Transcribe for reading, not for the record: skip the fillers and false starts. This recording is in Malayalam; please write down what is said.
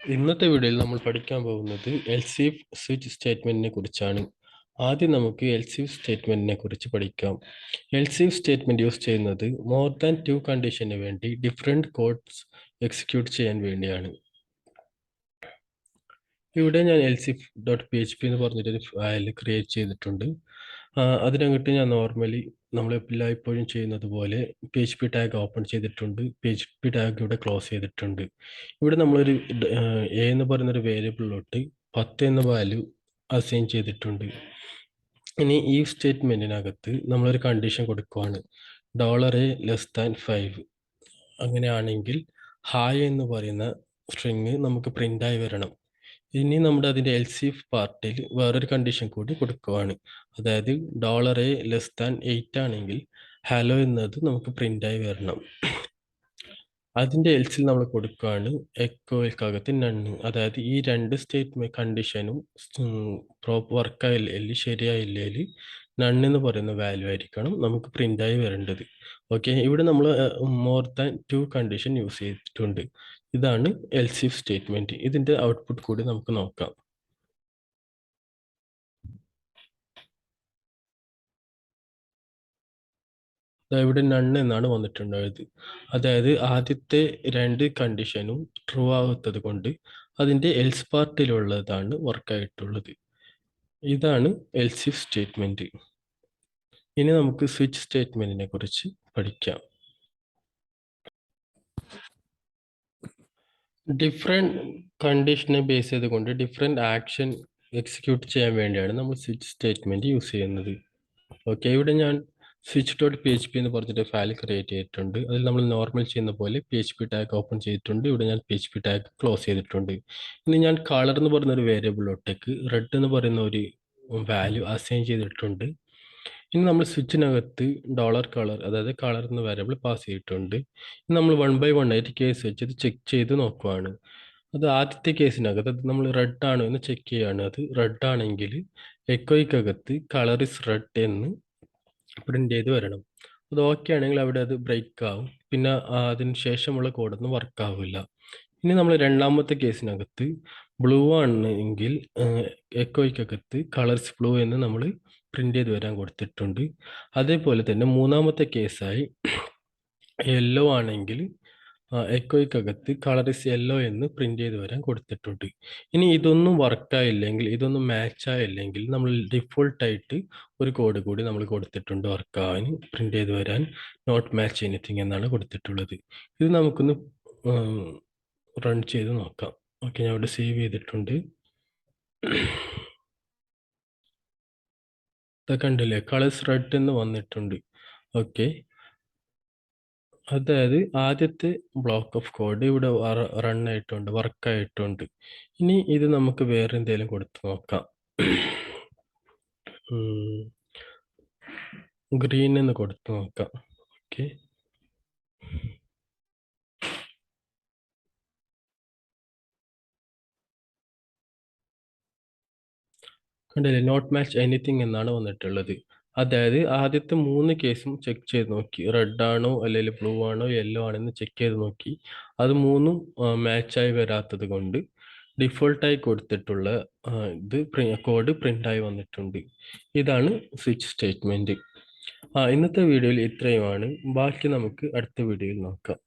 ഇന്നത്തെ വീഡിയോയിൽ നമ്മൾ പഠിക്കാൻ പോകുന്നത് എൽസ് ഇഫ് സ്വിച്ച് സ്റ്റേറ്റ്മെന്റിനെ കുറിച്ചാണ്. ആദ്യം നമുക്ക് എൽസ് ഇഫ് സ്റ്റേറ്റ്മെന്റിനെ കുറിച്ച് പഠിക്കാം. എൽസ് ഇഫ് സ്റ്റേറ്റ്മെന്റ് യൂസ് ചെയ്യുന്നത് മോർ ദാൻ 2 കണ്ടീഷന് വേണ്ടി ഡിഫറെന്റ് കോഡ്സ് എക്സിക്യൂട്ട് ചെയ്യാൻ വേണ്ടിയാണ്. ഇവിടെ ഞാൻ elsif.php എന്ന് പറഞ്ഞിട്ടൊരു ഫയൽ ക്രിയേറ്റ് ചെയ്തിട്ടുണ്ട്. അതിനകത്ത് ഞാൻ നോർമലി നമ്മൾ എല്ലായ്പ്പോഴും ചെയ്യുന്നത് പോലെ PHP ടാഗ് ഓപ്പൺ ചെയ്തിട്ടുണ്ട്. PHP ടാഗ് ഇവിടെ ക്ലോസ് ചെയ്തിട്ടുണ്ട്. ഇവിടെ നമ്മളൊരു എ എന്ന് പറയുന്നൊരു വേരിയബിളിലോട്ട് 10 എന്ന വാല്യൂ അസൈൻ ചെയ്തിട്ടുണ്ട്. ഇനി ഈ സ്റ്റേറ്റ്മെൻറ്റിനകത്ത് നമ്മളൊരു കണ്ടീഷൻ കൊടുക്കുവാണ്, $a<5. അങ്ങനെയാണെങ്കിൽ ഹായ് എന്ന് പറയുന്ന സ്ട്രിങ് നമുക്ക് പ്രിൻ്റായി വരണം. ഇനി നമ്മുടെ അതിൻ്റെ എൽസ് ഇഫ് പാർട്ടിൽ വേറൊരു കണ്ടീഷൻ കൂടി കൊടുക്കുവാണ്. അതായത് $a<8 ആണെങ്കിൽ ഹലോ എന്നത് നമുക്ക് പ്രിൻ്റായി വരണം. അതിൻ്റെ എൽസിൽ നമ്മൾ കൊടുക്കുകയാണ് എക്കോയ്ക്കകത്ത് നണ്ണ്. അതായത് ഈ രണ്ട് സ്റ്റേറ്റ്മെൻറ്റ് കണ്ടീഷനും പ്രോപ്പർ വർക്കായില്ലെങ്കിൽ ശരിയായില്ലെങ്കിൽ നണ്ണെന്ന് പറയുന്ന വാല്യൂ ആയിരിക്കണം നമുക്ക് പ്രിൻ്റായി വരേണ്ടത്. ഓക്കെ, ഇവിടെ നമ്മൾ മോർ ദാൻ 2 കണ്ടീഷൻ യൂസ് ചെയ്തിട്ടുണ്ട്. ഇതാണ് എൽസ് ഇഫ് സ്റ്റേറ്റ്മെൻറ്റ്. ഇതിൻ്റെ ഔട്ട്പുട്ട് കൂടി നമുക്ക് നോക്കാം. ഇവിടെ നണ്ണ് എന്നാണ് വന്നിട്ടുണ്ടായത്. അതായത് ആദ്യത്തെ 2 കണ്ടീഷനും ട്രൂ ആകാത്തത് കൊണ്ട് അതിൻ്റെ എൽസ് പാർട്ടിലുള്ളതാണ് വർക്കായിട്ടുള്ളത്. ഇതാണ് എൽസ് ഇഫ് സ്റ്റേറ്റ്മെൻറ്റ്. ഇനി നമുക്ക് സ്വിച്ച് സ്റ്റേറ്റ്മെൻറ്റിനെ കുറിച്ച് പഠിക്കാം. ഡിഫറെൻറ്റ് കണ്ടീഷനെ ബേസ് ചെയ്തുകൊണ്ട് ഡിഫറെൻറ്റ് ആക്ഷൻ എക്സിക്യൂട്ട് ചെയ്യാൻ വേണ്ടിയാണ് നമ്മൾ സ്വിച്ച് സ്റ്റേറ്റ്മെൻറ്റ് യൂസ് ചെയ്യുന്നത്. ഓക്കെ, ഇവിടെ ഞാൻ switch.php എന്ന് പറഞ്ഞിട്ട് ഫയൽ ക്രിയേറ്റ് ചെയ്തിട്ടുണ്ട്. അതിൽ നമ്മൾ നോർമൽ ചെയ്യുന്ന പോലെ PHP ടാഗ് ഓപ്പൺ ചെയ്തിട്ടുണ്ട്. ഇവിടെ ഞാൻ PHP ടാഗ് ക്ലോസ് ചെയ്തിട്ടുണ്ട്. ഇനി ഞാൻ കളർ എന്ന് പറയുന്ന ഒരു വേരിയബിളിലോട്ടേക്ക് റെഡ് എന്ന് പറയുന്ന ഒരു വാല്യൂ അസൈൻ ചെയ്തിട്ടുണ്ട്. ഇനി നമ്മൾ സ്വിച്ചിനകത്ത് $കളർ, അതായത് കളർ എന്ന വേരിയബിൾ പാസ് ചെയ്തിട്ടുണ്ട്. ഇനി നമ്മൾ 1 by 1 ആയിട്ട് കേസ് വെച്ച് ഇത് ചെക്ക് ചെയ്ത് നോക്കുവാണ്. അത് ആദ്യത്തെ കേസിനകത്ത് അത് നമ്മൾ റെഡ് ആണോ എന്ന് ചെക്ക് ചെയ്യുകയാണ്. അത് റെഡ് ആണെങ്കിൽ എക്കോയ്ക്കകത്ത് കളർ ഇസ് റെഡ് എന്ന് പ്രിൻ്റ് ചെയ്ത് വരണം. അത് ഓക്കെ ആണെങ്കിൽ അവിടെ അത് ബ്രേക്ക് ആവും. പിന്നെ അതിന് ശേഷമുള്ള കോഡൊന്നും വർക്ക് ആവില്ല. ഇനി നമ്മൾ രണ്ടാമത്തെ കേസിനകത്ത് ബ്ലൂ ആണെങ്കിൽ എക്കോയ്ക്കകത്ത് കളർസ് ബ്ലൂ എന്ന് നമ്മൾ പ്രിൻ്റ് ചെയ്ത് വരാൻ കൊടുത്തിട്ടുണ്ട്. അതേപോലെ തന്നെ മൂന്നാമത്തെ കേസായി യെല്ലോ ആണെങ്കിൽ എക്കോയ്ക്കകത്ത് കളർ ഇസ് യെല്ലോ എന്ന് പ്രിൻ്റ് ചെയ്ത് വരാൻ കൊടുത്തിട്ടുണ്ട്. ഇനി ഇതൊന്നും വർക്കായില്ലെങ്കിൽ, ഇതൊന്നും മാച്ച് ആയില്ലെങ്കിൽ നമ്മൾ ഡിഫോൾട്ടായിട്ട് ഒരു കോഡ് കൂടി നമ്മൾ കൊടുത്തിട്ടുണ്ട് വർക്കാവാൻ, പ്രിൻ്റ് ചെയ്ത് വരാൻ നോട്ട് മാച്ച് എനിത്തിങ് എന്നാണ് കൊടുത്തിട്ടുള്ളത്. ഇത് നമുക്കൊന്ന് റൺ ചെയ്ത് നോക്കാം. ഓക്കെ, ഞാൻ ഇവിടെ സേവ് ചെയ്തിട്ടുണ്ട്. കണ്ടില്ലേ, കളേഴ്സ് റെഡ് എന്ന് വന്നിട്ടുണ്ട്. ഓക്കെ, അതായത് ആദ്യത്തെ ബ്ലോക്ക് ഓഫ് കോഡ് ഇവിടെ റൺ ആയിട്ടുണ്ട്, വർക്കായിട്ടുണ്ട്. ഇനി ഇത് നമുക്ക് വേറെ എന്തെങ്കിലും കൊടുത്ത് നോക്കാം. ഗ്രീൻ എന്ന് കൊടുത്ത് നോക്കാം. ഓക്കെ, കണ്ടില്ലേ, നോട്ട് മാച്ച് എനിത്തിങ് എന്നാണ് വന്നിട്ടുള്ളത്. അതായത് ആദ്യത്തെ 3 കേസും ചെക്ക് ചെയ്ത് നോക്കി, റെഡ് ആണോ അല്ലെങ്കിൽ ബ്ലൂ ആണോ യെല്ലോ ആണെന്ന് ചെക്ക് ചെയ്ത് നോക്കി. അത് മൂന്നും മാച്ചായി വരാത്തത് കൊണ്ട് ഡിഫോൾട്ടായി കൊടുത്തിട്ടുള്ള ഇത് കോഡ് പ്രിൻ്റായി വന്നിട്ടുണ്ട്. ഇതാണ് സ്വിച്ച് സ്റ്റേറ്റ്മെൻറ്റ്. ഇന്നത്തെ വീഡിയോയിൽ ഇത്രയുമാണ്. ബാക്കി നമുക്ക് അടുത്ത വീഡിയോയിൽ നോക്കാം.